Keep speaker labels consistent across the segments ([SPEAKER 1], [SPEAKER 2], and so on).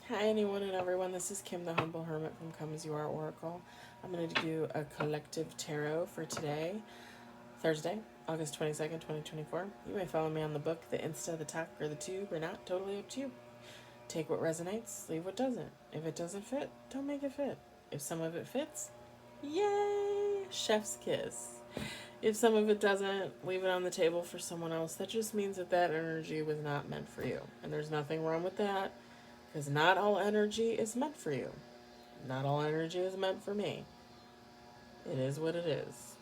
[SPEAKER 1] Hi, anyone and everyone. This is Kim, the Humble Hermit from Come As You Are Oracle. I'm going to do a collective tarot for today, Thursday, August 22nd, 2024. You may follow me on the book, the Insta, the talk, or the tube, or not. Totally up to you. Take what resonates, leave what doesn't. If it doesn't fit, don't make it fit. If some of it fits, yay! Chef's kiss. If some of it doesn't, leave it on the table for someone else. That just means that that energy was not meant for you. And there's nothing wrong with that. Because not all energy is meant for you. Not all energy is meant for me. It is what it is.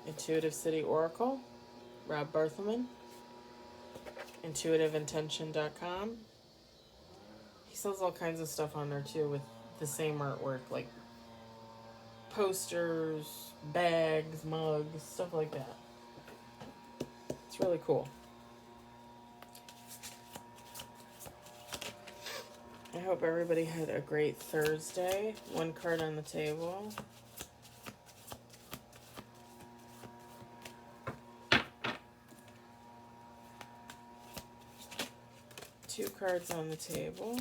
[SPEAKER 1] Intuitive City Oracle, Rob Berthelman, intuitiveintention.com. He sells all kinds of stuff on there too with the same artwork, like posters, bags, mugs, stuff like that. It's really cool. I hope everybody had a great Thursday. One card on the table. Two cards on the table.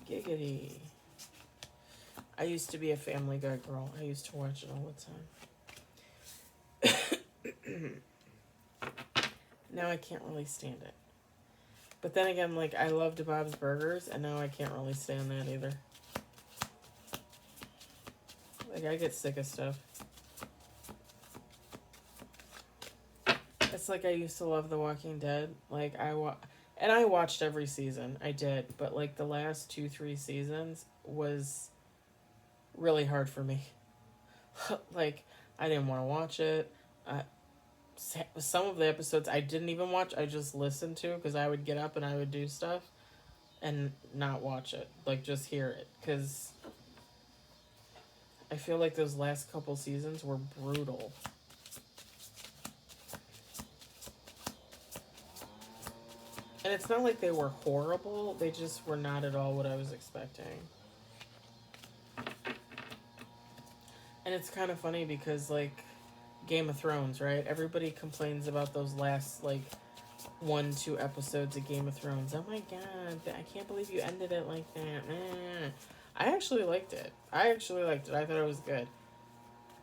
[SPEAKER 1] Giggity. I used to be a Family Guy girl. I used to watch it all the time. Now I can't really stand it. But then again, like, I loved Bob's Burgers, and now I can't really stand that either. Like, I get sick of stuff. It's like I used to love The Walking Dead. Like, and I watched every season. I did. But, like, the last 2-3 seasons was really hard for me. Like, I didn't want to watch it. Some of the episodes I didn't even watch. I just listened to because I would get up and I would do stuff and not watch it. Like, just hear it. Because I feel like those last couple seasons were brutal. And it's not like they were horrible. They just were not at all what I was expecting. And it's kind of funny because, like, Game of Thrones, right? Everybody complains about those last, like, 1-2 episodes of Game of Thrones. Oh my god, I can't believe you ended it like that. I actually liked it. I thought it was good.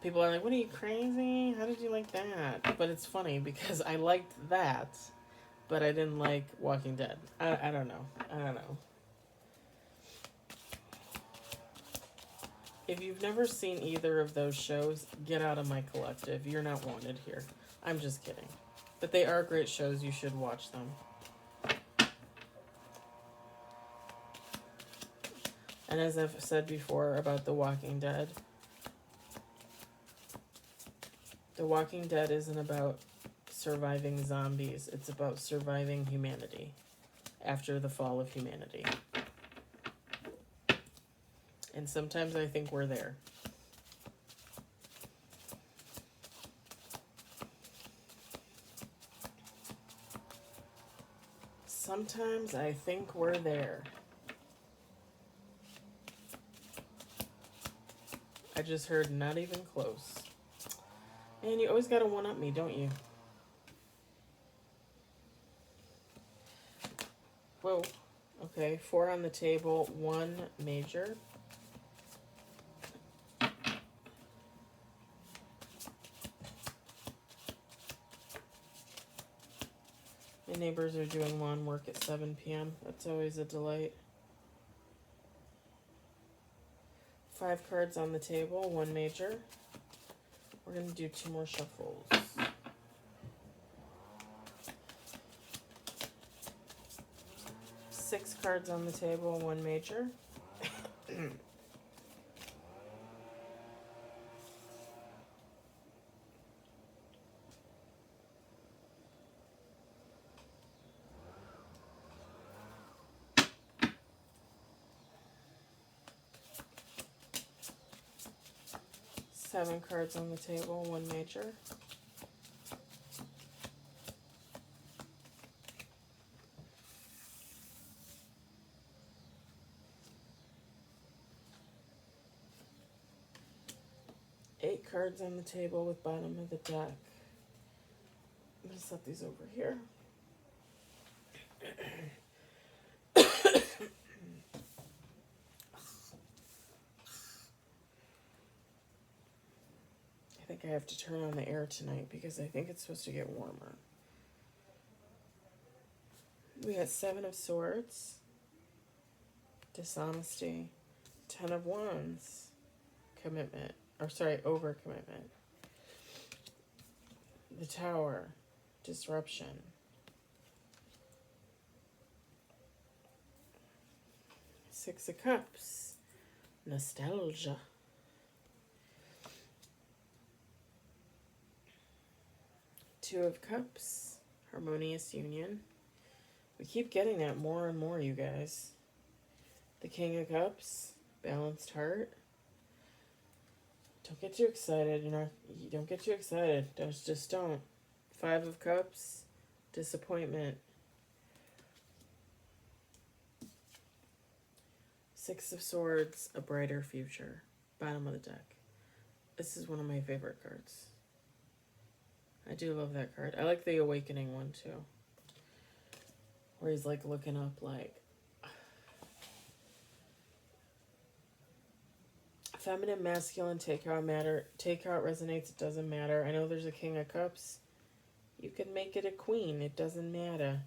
[SPEAKER 1] People are like, what are you, crazy? How did you like that? But it's funny because I liked that, but I didn't like Walking Dead. I don't know. If you've never seen either of those shows, get out of my collective. You're not wanted here. I'm just kidding. But they are great shows. You should watch them. And as I've said before about The Walking Dead, The Walking Dead isn't about surviving zombies. It's about surviving humanity after the fall of humanity. And sometimes I think we're there. Sometimes I think we're there. I just heard not even close. And you always gotta one-up me, don't you? Whoa. Okay, 4 on the table, 1 major. My neighbors are doing lawn work at 7 p.m. That's always a delight. 5 cards on the table, 1 major. We're going to do 2 more shuffles. 6 cards on the table, 1 major. 7 cards on the table, 1 major. 8 cards on the table with bottom of the deck. I'm going to set these over here. I think I have to turn on the air tonight because I think it's supposed to get warmer. We got 7 of Swords, dishonesty, 10 of Wands, commitment, or sorry, overcommitment. The Tower, disruption. 6 of Cups, nostalgia. 2 of Cups, harmonious union. We keep getting that more and more, you guys. The King of Cups, balanced heart. Don't get too excited, you don't get too excited. Just don't. 5 of Cups, disappointment. 6 of Swords, a brighter future. Bottom of the deck. This is one of my favorite cards. I do love that card. I like the Awakening one too. Where he's like looking up like... Feminine, masculine, take how it resonates, it doesn't matter. I know there's a King of Cups. You can make it a Queen, it doesn't matter.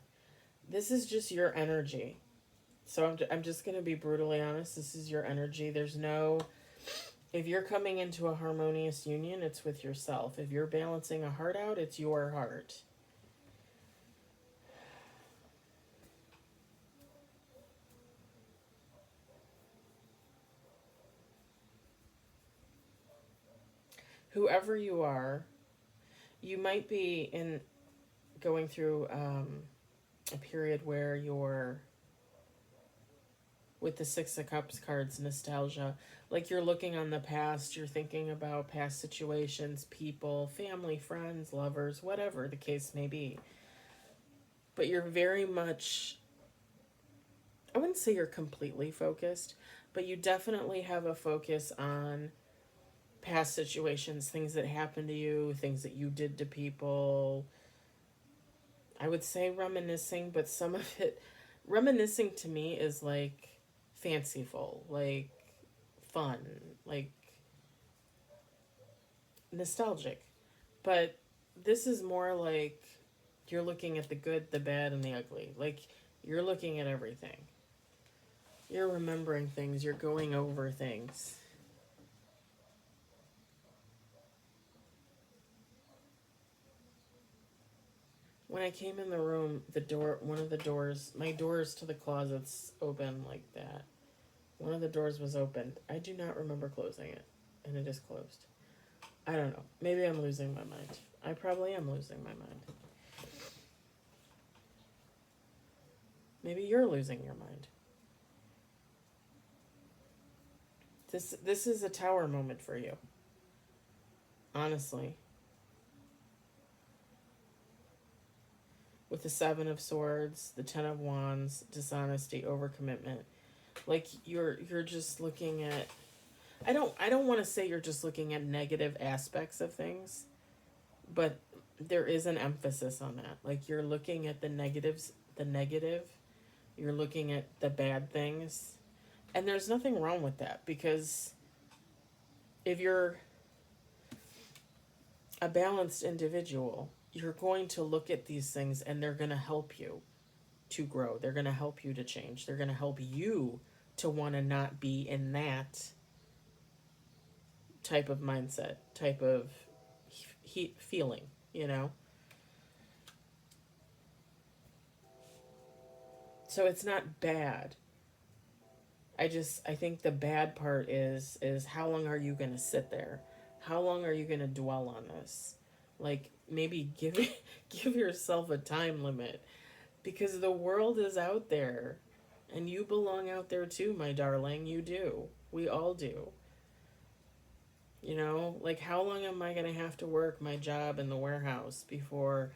[SPEAKER 1] This is just your energy. So I'm just going to be brutally honest. This is your energy. There's no... If you're coming into a harmonious union, it's with yourself. If you're balancing a heart out, it's your heart. Whoever you are, you might be going through a period where you're... With the 6 of Cups cards, nostalgia. Like you're looking on the past, you're thinking about past situations, people, family, friends, lovers, whatever the case may be. But you're very much, I wouldn't say you're completely focused, but you definitely have a focus on past situations, things that happened to you, things that you did to people. I would say reminiscing, but some of it, reminiscing to me is like fanciful, like fun, like nostalgic. But this is more like you're looking at the good, the bad, and the ugly. Like you're looking at everything. You're remembering things, you're going over things. When I came in the room, one of the doors, my doors to the closets open like that. One of the doors was opened. I do not remember closing it, and it is closed. I don't know. Maybe I'm losing my mind. I probably am losing my mind. Maybe you're losing your mind. This is a Tower moment for you. Honestly. With the 7 of Swords, the 10 of Wands, dishonesty, overcommitment. Like you're just looking at... I don't want to say you're just looking at negative aspects of things, but there is an emphasis on that. Like you're looking at the negatives, the negative, you're looking at the bad things, and there's nothing wrong with that, because if you're a balanced individual, you're going to look at these things and they're going to help you to grow. They're going to help you to change. They're going to help you to want to not be in that type of mindset, type of feeling, you know? So it's not bad. I think the bad part is how long are you going to sit there? How long are you going to dwell on this? Like maybe give yourself a time limit, because the world is out there and you belong out there too, my darling. You do. We all do. You know, like how long am I going to have to work my job in the warehouse before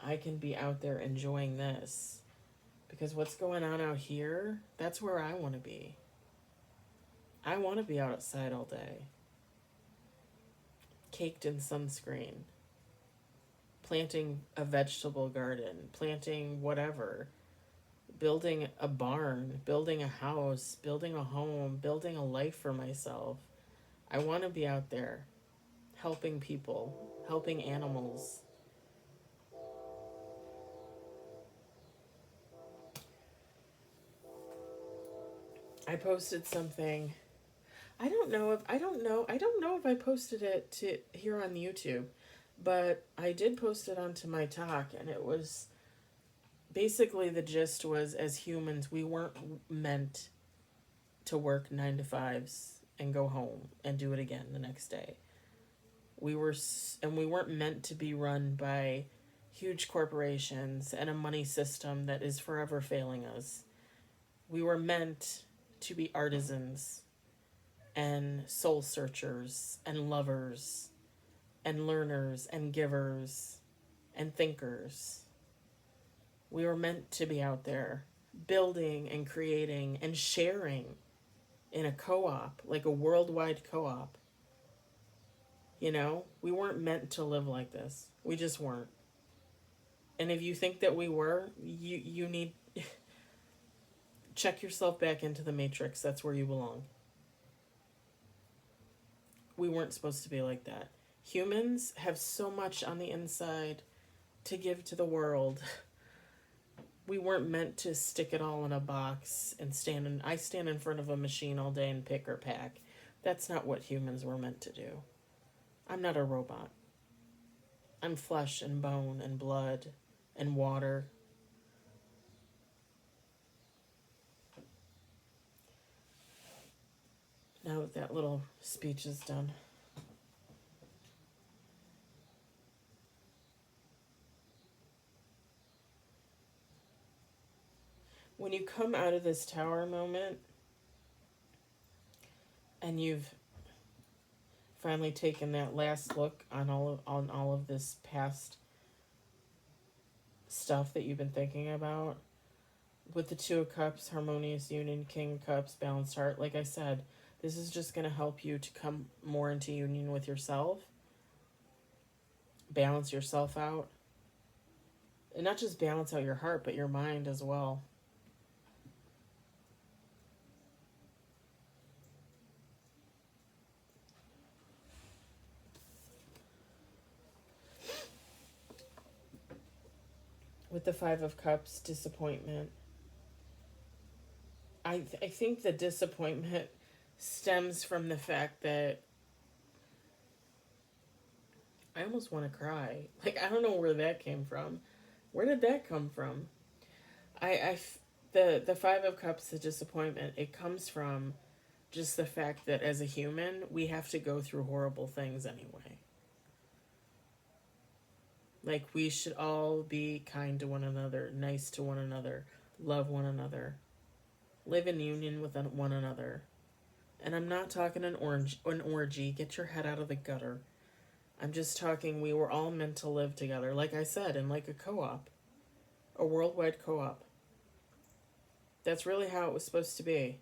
[SPEAKER 1] I can be out there enjoying this? Because what's going on out here, that's where I want to be. I want to be outside all day, caked in sunscreen, planting a vegetable garden, planting whatever, building a barn, building a house, building a home, building a life for myself. I want to be out there helping people, helping animals. I posted something. I don't know if I posted it to here on YouTube, but I did post it onto my talk, and it was basically, the gist was, as humans we weren't meant to work 9 to 5s and go home and do it again the next day. We weren't meant to be run by huge corporations and a money system that is forever failing us. We were meant to be artisans and soul searchers and lovers and learners and givers and thinkers. We were meant to be out there building and creating and sharing in a co-op, like a worldwide co-op. You know, we weren't meant to live like this. We just weren't. And if you think that we were, you need check yourself back into the matrix. That's where you belong. We weren't supposed to be like that. Humans have so much on the inside to give to the world. We weren't meant to stick it all in a box and I stand in front of a machine all day and pick or pack. That's not what humans were meant to do. I'm not a robot. I'm flesh and bone and blood and water. Now that that little speech is done. When you come out of this tower moment and you've finally taken that last look on all of this past stuff that you've been thinking about, with the Two of Cups, harmonious union, King of Cups, balanced heart, like I said, this is just going to help you to come more into union with yourself, balance yourself out, and not just balance out your heart, but your mind as well. With the Five of Cups, disappointment. I think the disappointment stems from the fact that I almost want to cry. Like, I don't know where that came from. Where did that come from? The Five of Cups, the disappointment, it comes from just the fact that as a human, we have to go through horrible things anyway. Like, we should all be kind to one another, nice to one another, love one another, live in union with one another. And I'm not talking an orgy. Get your head out of the gutter. I'm just talking we were all meant to live together, like I said, in like a co-op, a worldwide co-op. That's really how it was supposed to be.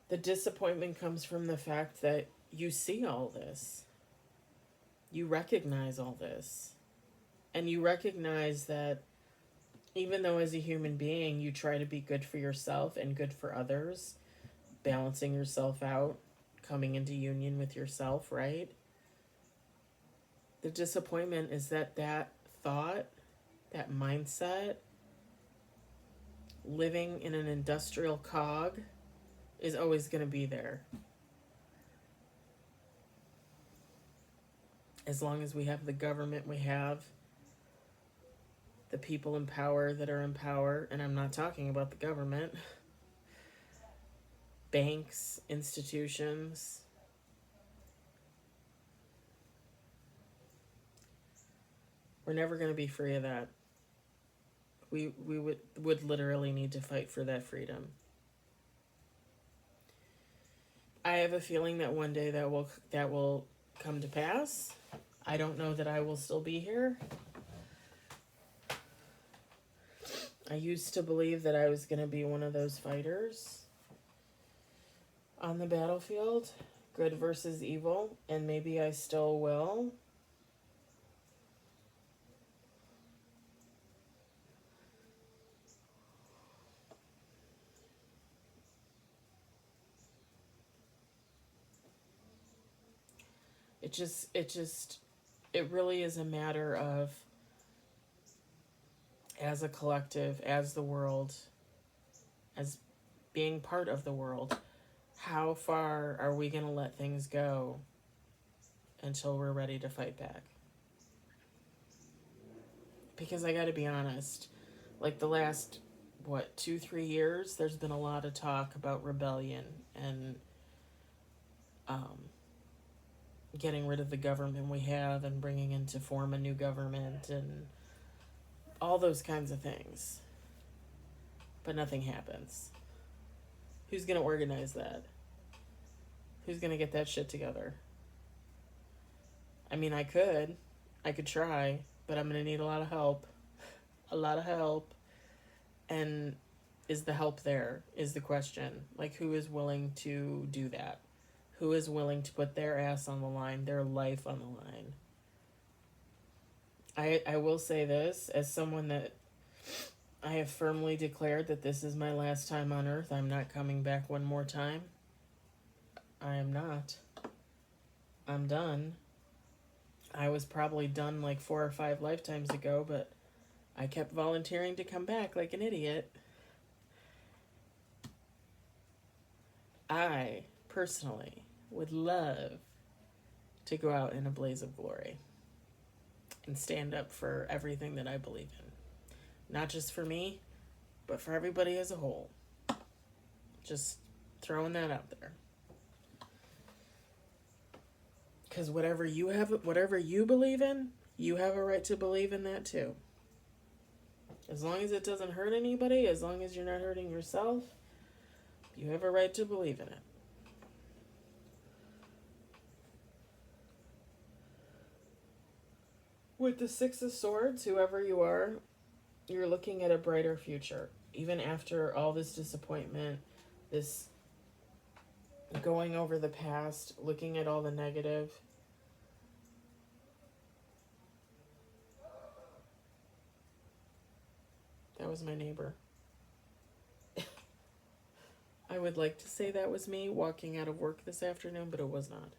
[SPEAKER 1] The disappointment comes from the fact that you see all this. You recognize all this. And you recognize that even though as a human being you try to be good for yourself and good for others, balancing yourself out, coming into union with yourself, right? The disappointment is that thought, that mindset, living in an industrial cog is always going to be there. As long as we have the government we have, the people in power that are in power, and I'm not talking about the government, banks, institutions, we're never going to be free of that. We would literally need to fight for that freedom. I have a feeling that one day that will come to pass. I don't know that I will still be here. I used to believe that I was going to be one of those fighters on the battlefield, good versus evil, and maybe I still will. it really is a matter of, as a collective, as the world, as being part of the world, how far are we going to let things go until we're ready to fight back? Because I got to be honest, like the last, 2-3 years, there's been a lot of talk about rebellion and um, getting rid of the government we have and bringing in to form a new government and all those kinds of things. But nothing happens. Who's going to organize that? Who's going to get that shit together? I mean, I could try, but I'm going to need a lot of help. A lot of help. And is the help there, is the question. Like, who is willing to do that? Who is willing to put their ass on the line, their life on the line? I will say this, as someone that I have firmly declared that this is my last time on Earth. I'm not coming back one more time. I am not. I'm done. I was probably done like 4 or 5 lifetimes ago, but I kept volunteering to come back like an idiot. I, personally, would love to go out in a blaze of glory and stand up for everything that I believe in. Not just for me, but for everybody as a whole. Just throwing that out there. Because whatever you believe in, you have a right to believe in that too. As long as it doesn't hurt anybody, as long as you're not hurting yourself, you have a right to believe in it. With the Six of Swords, whoever you are, you're looking at a brighter future. Even after all this disappointment, this going over the past, looking at all the negative. That was my neighbor. I would like to say that was me walking out of work this afternoon, but it was not.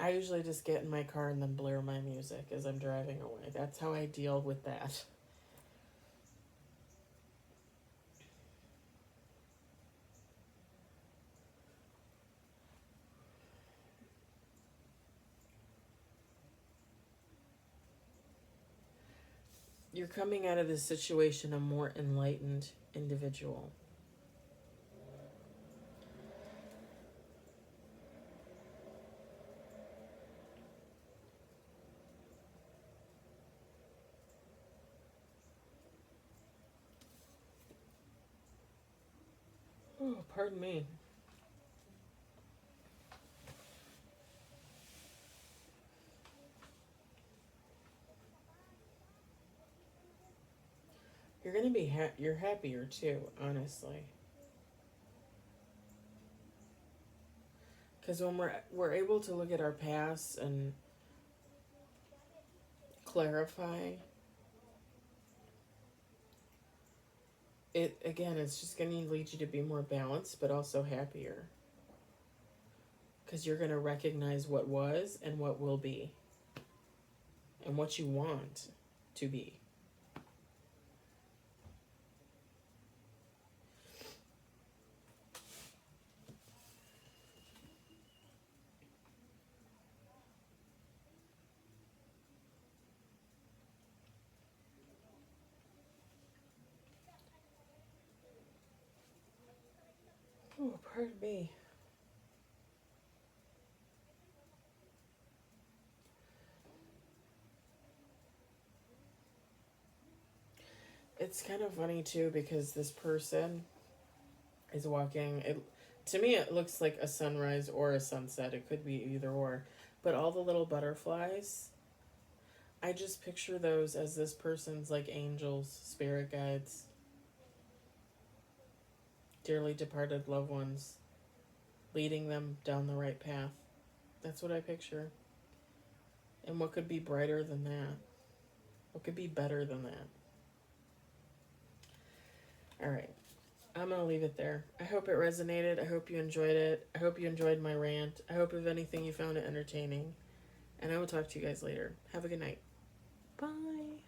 [SPEAKER 1] I usually just get in my car and then blare my music as I'm driving away. That's how I deal with that. You're coming out of this situation a more enlightened individual. Oh, pardon me. You're gonna be you're happier too, honestly. Because when we're able to look at our past and clarify, it again, it's just gonna lead you to be more balanced, but also happier. Because you're gonna recognize what was and what will be, and what you want to be. Oh, pardon me. It's kind of funny too because this person is walking. To me, it looks like a sunrise or a sunset. It could be either or. But all the little butterflies, I just picture those as this person's like angels, spirit guides, dearly departed loved ones, leading them down the right path. That's what I picture. And what could be brighter than that? What could be better than that? All right. I'm going to leave it there. I hope it resonated. I hope you enjoyed it. I hope you enjoyed my rant. I hope, if anything, you found it entertaining. And I will talk to you guys later. Have a good night. Bye.